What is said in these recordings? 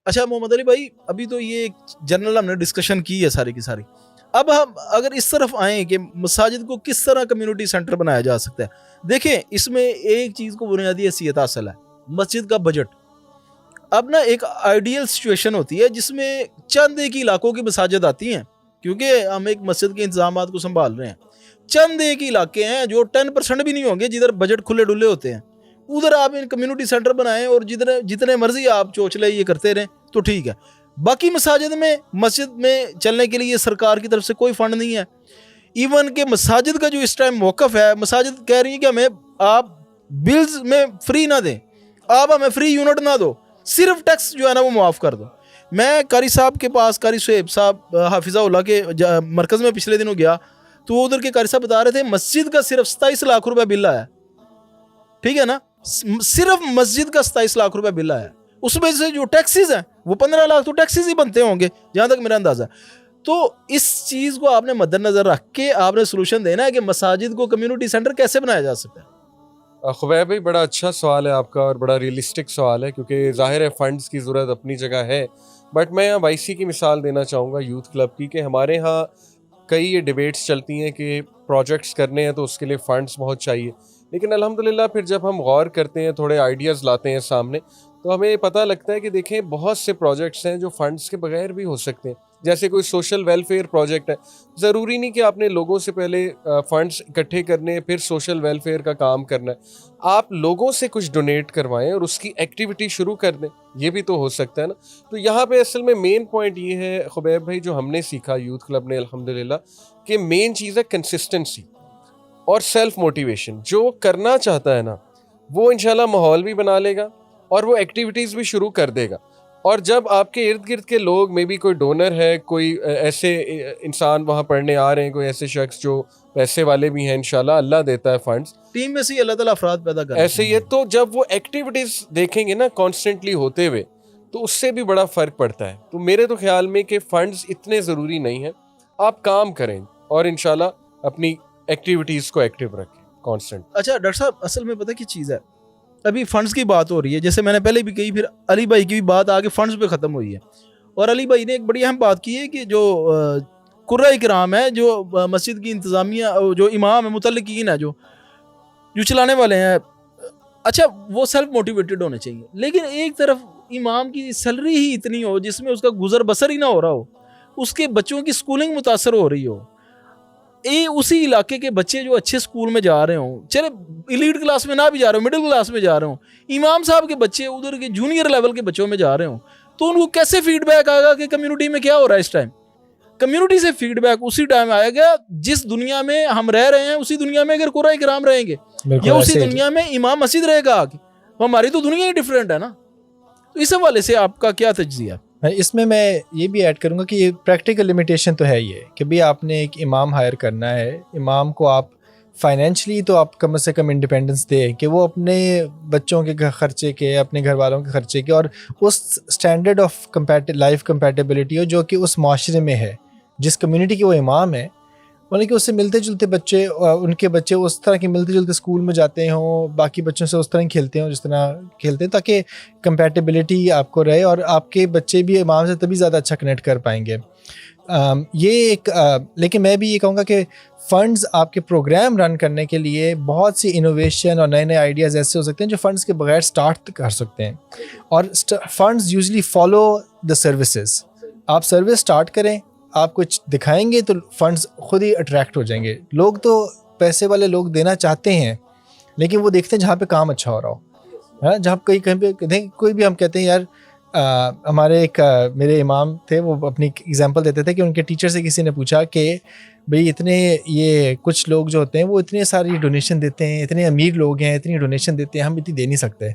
अच्छा मोहम्मद अली भाई, अभी तो ये जनरल हमने डिस्कशन की है सारी की सारी। अब हम अगर इस तरफ आए कि मसाजिद को किस तरह कम्युनिटी सेंटर बनाया जा सकता है, देखें इसमें एक चीज़ को बुनियादी हैसियत हासिल है, मस्जिद का बजट। अब ना एक आइडियल सिचुएशन होती है जिसमें चंद एक इलाकों की मसाजिद आती हैं, क्योंकि हम एक मस्जिद के इंतजाम को संभाल रहे हैं। चंद एक इलाके हैं जो 10% भी नहीं होंगे जिधर बजट खुले डुले होते हैं, उधर आप इन कम्युनिटी सेंटर बनाएं और जितने जितने मर्जी आप चोचले ये करते रहें तो ठीक है। बाकी मस्जिद में चलने के लिए सरकार की तरफ से कोई फंड नहीं है। इवन के मसाजिद का जो इस टाइम मौकफ है, मसाजिद कह रही है कि हमें आप बिल्स में फ्री ना दें, आप हमें फ्री यूनिट ना दो, सिर्फ टैक्स जो है ना वो माफ़ कर दो। मैं कारी साहब के पास, कारी सुहेब साहब हाफिज़ाउल्लाह के मरकज़ में पिछले दिनों गया तो उधर के कारी साहब बता रहे थे मस्जिद का सिर्फ 27 लाख रुपए बिल आया, ठीक है ना, सिर्फ मस्जिद का 27 लाख रुपए बिल आया। उसमें से जो टैक्सेस हैं वो 15 लाख तो टैक्सेस ही बनते होंगे जहाँ तक मेरा अंदाज़ा। तो इस चीज़ को आपने मद्देनज़र रख के आपने सोल्यूशन देना है कि मसाजिद को कम्युनिटी सेंटर कैसे बनाया जा सकता है। खुबैब भाई, बड़ा अच्छा सवाल है आपका और बड़ा रियलिस्टिक सवाल है, क्योंकि ज़ाहिर है फ़ंड्स की ज़रूरत अपनी जगह है। बट मैं यहाँ वाईसी की मिसाल देना चाहूँगा यूथ क्लब की, कि हमारे यहाँ कई ये डिबेट्स चलती हैं कि प्रोजेक्ट्स करने हैं तो उसके लिए फ़ंड्स बहुत चाहिए, लेकिन अल्हम्दुलिल्लाह फिर जब हम गौर करते हैं, थोड़े आइडियाज़ लाते हैं सामने, तो हमें पता लगता है कि देखें बहुत से प्रोजेक्ट्स हैं जो फ़ंड्स के बगैर भी हो सकते हैं। जैसे कोई सोशल वेलफेयर प्रोजेक्ट है, ज़रूरी नहीं कि आपने लोगों से पहले फ़ंड्स इकट्ठे करने फिर सोशल वेलफेयर का काम करना है। आप लोगों से कुछ डोनेट करवाएं और उसकी एक्टिविटी शुरू कर दें, ये भी तो हो सकता है ना। तो यहाँ पे असल में मेन पॉइंट ये है खुबैब भाई, जो हमने सीखा यूथ क्लब ने अल्हम्दुलिल्लाह, कि मेन चीज़ है कंसिस्टेंसी और सेल्फ मोटिवेशन। जो करना चाहता है ना, वो इंशाल्लाह माहौल भी बना लेगा और वो एक्टिविटीज़ भी शुरू कर देगा। और जब आपके इर्द गिर्द के लोग, मे बी कोई डोनर है, कोई ऐसे इंसान वहाँ पढ़ने आ रहे हैं, कोई ऐसे शख्स जो पैसे वाले भी हैं, इंशाल्लाह अल्लाह देता है फंड्स, टीम में से अल्लाह ताला अफराद पैदा कर ऐसे ही है। तो जब वो एक्टिविटीज़ देखेंगे ना कॉन्स्टेंटली होते हुए, तो उससे भी बड़ा फ़र्क पड़ता है। तो मेरे तो ख्याल में कि फ़ंड्स इतने ज़रूरी नहीं हैं, आप काम करें और इंशाल्लाह अपनी एक्टिविटीज़ को एक्टिव रखें कॉन्स्टेंट। अच्छा डॉक्टर साहब, असल में पता क्या चीज़ है, अभी फंड्स की बात हो रही है, जैसे मैंने पहले भी कही, फिर अली भाई की भी बात आगे फंड्स पे ख़त्म हुई है। और अली भाई ने एक बड़ी अहम बात की है कि जो कुर्रा इकराम है, जो मस्जिद की इंतज़ामिया, जो इमाम है, मुतल्लिकीन है, जो जो चलाने वाले हैं, अच्छा वो सेल्फ मोटिवेटेड होने चाहिए। लेकिन एक तरफ इमाम की सैलरी ही इतनी हो जिसमें उसका गुजर बसर ही ना हो रहा हो, उसके बच्चों की स्कूलिंग मुतासर हो रही हो, उसी इलाके के बच्चे जो अच्छे स्कूल में जा रहे हों, चले एलीट क्लास में ना भी जा रहे हो, मिडिल क्लास में जा रहे हों, इमाम साहब के बच्चे उधर के जूनियर लेवल के बच्चों में जा रहे हों, तो उनको कैसे फीडबैक आएगा कि कम्युनिटी में क्या हो रहा है इस टाइम। कम्युनिटी से फीडबैक उसी टाइम आएगा जिस दुनिया में हम रह रहे हैं, उसी दुनिया में अगर कुर्रा इकराम रहेंगे या उसी दुनिया में इमाम मस्जिद रहेगा आगे, तो हमारी तो दुनिया ही डिफरेंट है ना। तो इस हवाले से आपका क्या तज्जिया? इसमें मैं ये भी ऐड करूँगा कि प्रैक्टिकल लिमिटेशन तो है ही है कि भाई आपने एक इमाम हायर करना है, इमाम को आप फाइनेंशली तो आप कम से कम इंडिपेंडेंस दे कि वो अपने बच्चों के खर्चे के, अपने घर वालों के खर्चे के और उस स्टैंडर्ड ऑफ लाइफ कंपैटिबिलिटी हो जो कि उस माशरे में है, जिस कम्युनिटी के वो इमाम है, मतलब कि उससे मिलते जुलते बच्चे, उनके बच्चे उस तरह के मिलते जुलते स्कूल में जाते हों, बाकी बच्चों से उस तरह खेलते हों जिस तरह खेलते हैं, ताकि कंपैटिबिलिटी आपको रहे और आपके बच्चे भी इमाम से तभी ज़्यादा अच्छा कनेक्ट कर पाएंगे। ये एक लेकिन मैं भी ये कहूँगा कि फ़ंड्स आपके प्रोग्राम रन करने के लिए बहुत सी इनोवेशन और नए नए आइडियाज़ ऐसे हो सकते हैं जो फ़ंड्स के बगैर स्टार्ट कर सकते हैं। और funds usually follow the services. आप सर्विस स्टार्ट करें, आप कुछ दिखाएंगे तो फंड्स खुद ही अट्रैक्ट हो जाएंगे। लोग तो पैसे वाले लोग देना चाहते हैं, लेकिन वो देखते हैं जहाँ पे काम अच्छा हो रहा हो, है जहाँ कहीं पे कोई भी, हम कहते हैं यार हमारे एक मेरे इमाम थे, वो अपनी एग्जांपल देते थे कि उनके टीचर से किसी ने पूछा कि भाई इतने ये कुछ लोग जो होते हैं वो इतने सारी डोनेशन देते हैं, इतने अमीर लोग हैं, इतनी डोनेशन देते हैं, हम इतनी दे नहीं सकते।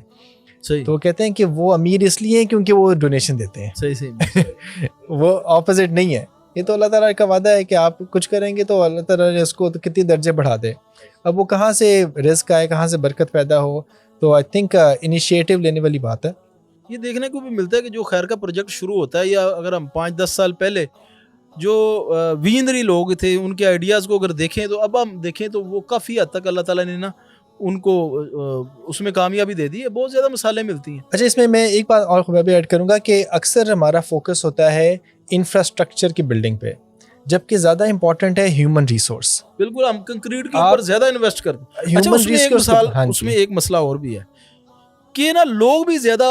सही। तो कहते हैं कि वो अमीर इसलिए हैं क्योंकि वो डोनेशन देते हैं। सही सही वो ऑपोजिट नहीं है। ये तो अल्लाह ताला का वादा है कि आप कुछ करेंगे तो अल्लाह ताला ने उसको तो कितनी दर्जे बढ़ा दे। अब वो कहाँ से रिस्क आए, कहाँ से बरकत पैदा हो, तो आई थिंक इनिशिएटिव लेने वाली बात है। ये देखने को भी मिलता है कि जो खैर का प्रोजेक्ट शुरू होता है, या अगर हम 5-10 साल पहले जो विजनरी लोग थे उनके आइडियाज़ को अगर देखें, तो अब हम देखें तो वो काफ़ी हद तक अल्लाह ताला ने ना उनको उसमें कामयाबी दे दी है। बहुत ज़्यादा मिसालें मिलती हैं। अच्छा, इसमें मैं एक बात और खुबा भी ऐड करूँगा कि अक्सर हमारा फोकस होता है इंफ्रास्ट्रक्चर की बिल्डिंग पे, जबकि ज़्यादा इंपॉर्टेंट है ह्यूमन रिसोर्स। बिल्कुल, हम कंक्रीट के आप ऊपर ज़्यादा इन्वेस्ट करते हैं। अच्छा, ह्यूमन उसमें एक रिसोर्स, मिसाल, हाँ उसमें जी, एक मसला और भी है कि ना लोग भी ज़्यादा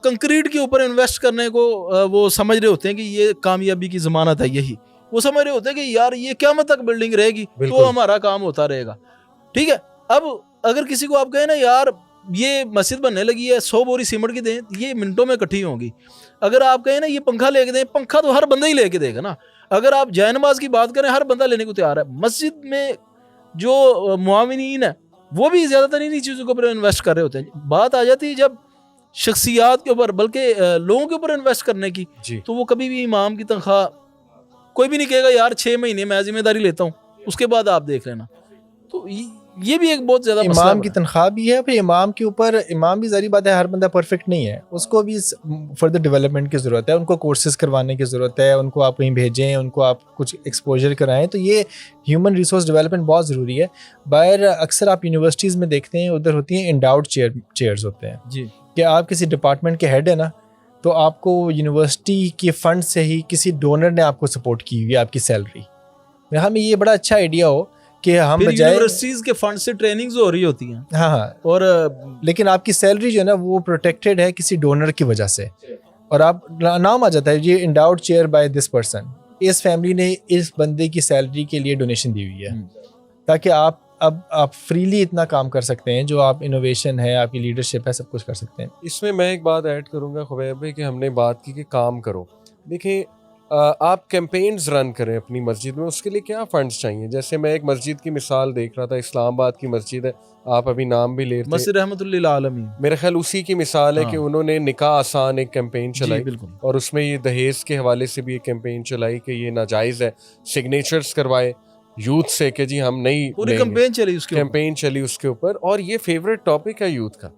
कंक्रीट के ऊपर इन्वेस्ट करने को वो समझ रहे होते हैं कि ये कामयाबी की ज़मानत है। यही वो समझ रहे होते हैं कि यार ये क़यामत तक बिल्डिंग रहेगी तो बिल्कुल। हमारा काम होता रहेगा। ठीक है, अब अगर किसी को आप कहें ना यार ये मस्जिद बनने लगी है, 100 बोरी सीमेंट की दें, ये मिनटों में इकट्ठी होंगी। अगर आप कहें ना ये पंखा लेके दें, पंखा तो हर बंदा ही लेके देगा ना। अगर आप जय नमाज की बात करें, हर बंदा लेने को तैयार है। मस्जिद में जो मुआविनीन है वो भी ज़्यादातर इन्हीं चीज़ों के ऊपर इन्वेस्ट कर रहे होते हैं। बात आ जाती है जब शख्सियात के ऊपर, बल्कि लोगों के ऊपर इन्वेस्ट करने की, जी। तो वो कभी भी इमाम की तनख्वाह कोई भी नहीं कहेगा यार 6 महीने मैं जिम्मेदारी लेता हूँ, उसके बाद आप देख लेना। तो ये भी एक बहुत ज़्यादा मसला इमाम की है। तनख्वाह भी है, फिर इमाम के ऊपर, इमाम भी ज़ाहिर बात है हर बंदा परफेक्ट नहीं है, उसको भी फर्दर डेवलपमेंट की ज़रूरत है, उनको कोर्सेज करवाने की ज़रूरत है, उनको आप कहीं भेजें, उनको आप कुछ एक्सपोजर कराएं। तो ये ह्यूमन रिसोर्स डेवलपमेंट बहुत ज़रूरी है। बाहर अक्सर आप यूनिवर्सिटीज़ में देखते हैं, उधर होती हैं एंडाउड चेयर्स होते हैं जी, कि आप किसी डिपार्टमेंट के हेड है ना, तो आपको यूनिवर्सिटी के फंड से ही किसी डोनर ने आपको सपोर्ट की हुई है आपकी सैलरी। हमें ये बड़ा अच्छा आइडिया हो कि हम फिर बजाय, यूनिवर्सिटीज के फंड से ट्रेनिंग्स हो रही होती हैं, हाँ हाँ, और लेकिन आपकी सैलरी जो है ना वो प्रोटेक्टेड है किसी डोनर की वजह से, और आप नाम आ जाता है ये endowed chair by this person, इस फैमिली ने इस बंदे की सैलरी के लिए डोनेशन दी हुई है, ताकि आप फ्रीली इतना काम कर सकते हैं, जो आप इनोवेशन है, आपकी लीडरशिप है, सब कुछ कर सकते हैं। इसमें मैं एक बात ऐड करूंगा खुबैब भाई कि हमने बात की कि काम करो। देखिए आप कैंपेन्स रन करें अपनी मस्जिद में, उसके लिए क्या फंड्स चाहिए। जैसे मैं एक मस्जिद की मिसाल देख रहा था, इस्लामाबाद की मस्जिद है, आप अभी नाम भी ले रहे थे, मस्जिद रहमतुल्लिल आलमीन, मेरे ख्याल उसी की मिसाल है कि हाँ। उन्होंने निकाह आसान एक कैंपेन जी चलाई, बिल्कुल, और उसमें ये दहेज के हवाले से भी एक कैंपेन चलाई कि ये नाजायज़ है। सिग्नेचर्स करवाए यूथ से कि जी हम नहीं पूरी लेंगे। कैंपेन चली उसके ऊपर। कैंपेन चली उसके ऊपर, और ये फेवरेट टॉपिक है यूथ का।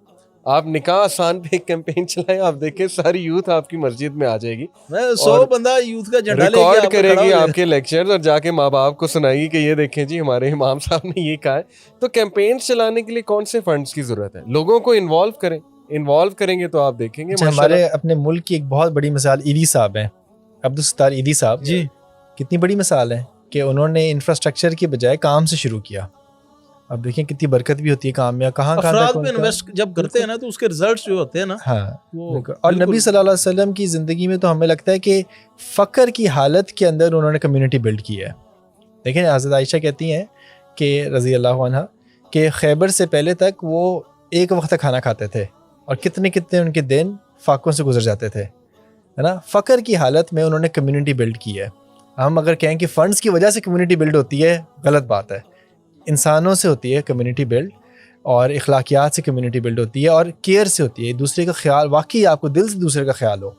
आप निकाह आसान पे एक कैंपेन चलाएं, आप देखें सारी यूथ आपकी मस्जिद में आ जाएगी, मैं 100 और बंदा यूथ का झंडा लेके रिकॉर्ड आपका खड़ा करेगी हो जाएगा। आपके लेक्चर्स, और जाके माँ बाप को सुनाएगी कि ये देखें जी हमारे इमाम साहब ने ये कहा है। तो कैंपेन्स चलाने के लिए कौन से फंड्स की जरूरत है? लोगों को इन्वॉल्व करें, इन्वॉल्व करेंगे तो आप देखेंगे अच्छा, माशाल्लाह। हमारे अपने मुल्क की एक बहुत बड़ी मिसाल ईदी साहब हैं, अब्दुल सत्तार ईदी साहब जी, कितनी बड़ी मिसाल है कि उन्होंने इंफ्रास्ट्रक्चर की बजाय काम से शुरू किया। अब देखें कितनी बरकत भी होती है काम में, कहाँ अफराद तक पे इन्वेस्ट जब करते हैं ना तो उसके रिजल्ट्स जो होते हैं ना, हाँ वो बिल्कुल। और बिल्कुल। नबी सल्लल्लाहु अलैहि वसल्लम की ज़िंदगी में तो हमें लगता है कि फ़क्र की हालत के अंदर उन्होंने कम्युनिटी बिल्ड की है। देखें हज़रत आयशा कहती हैं कि रज़ी अल्लाह अन्हा कि खैबर से पहले तक वो एक वक्त खाना खाते थे, और कितने कितने उनके दिन फाकों से गुजर जाते थे, है ना। फ़क्र की हालत में उन्होंने कम्युनिटी बिल्ड की है। हम अगर कहें कि फ़ंड्स की वजह से कम्युनिटी बिल्ड होती है, गलत बात है। इंसानों से होती है कम्युनिटी बिल्ड, और अखलाकियात से कम्युनिटी बिल्ड होती है, और केयर से होती है, दूसरे का ख्याल, वाकई आपको दिल से दूसरे का ख्याल हो।